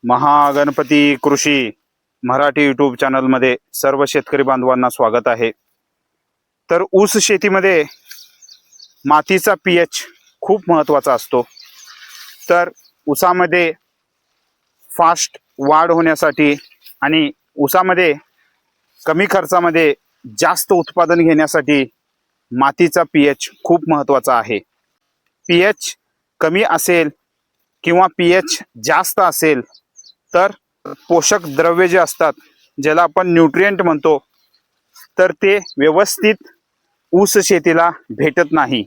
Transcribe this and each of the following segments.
महागणपती कृषी मराठी यूट्यूब चॅनलमध्ये सर्व शेतकरी बांधवांना स्वागत आहे। तर ऊस शेतीमध्ये मातीचा पीएच खूप महत्त्वाचा असतो। तर ऊसामध्ये फास्ट वाढ होण्यासाठी आणि ऊसामध्ये कमी खर्चामध्ये जास्त उत्पादन घेण्यासाठी मातीचा पीएच खूप महत्त्वाचा आहे। पीएच कमी असेल किंवा पीएच जास्त असेल तर पोषक द्रव्ये जे असतात ज्याला आपण न्यूट्रिएंट म्हणतो तर ते व्यवस्थित ऊस शेतीला भेटत नाही।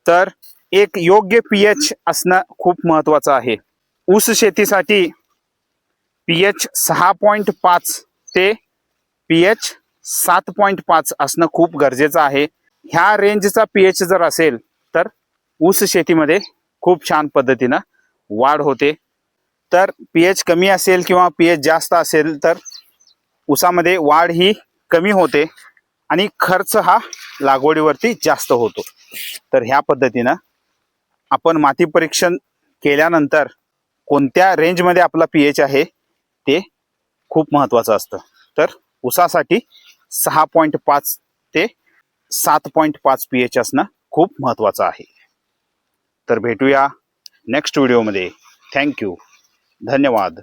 तर एक योग्य पीएच असणं खूप महत्त्वाचं आहे। ऊस शेतीसाठी पीएच 6.5 ते पीएच 7.5 असणं खूप गरजेचं आहे। ह्या रेंजचा पीएच जर असेल तर ऊस शेतीमध्ये खूप छान पद्धतीने वाढ होते। तर पीएच कमी असेल किंवा पीएच जास्त असेल तर ऊसामध्ये वाढ ही कमी होते आणि खर्च हा लागवडीवरती जास्त होतो। तर ह्या पद्धतीने आपण माती परीक्षण केल्यानंतर कोणत्या रेंजमध्ये आपला पीएच आहे ते खूप महत्त्वाचं असतं। तर ऊसासाठी 6.5 ते 7.5 पीएच असणं खूप महत्त्वाचं आहे। तर भेटूया नेक्स्ट व्हिडिओमध्ये। थँक्यू, धन्यवाद।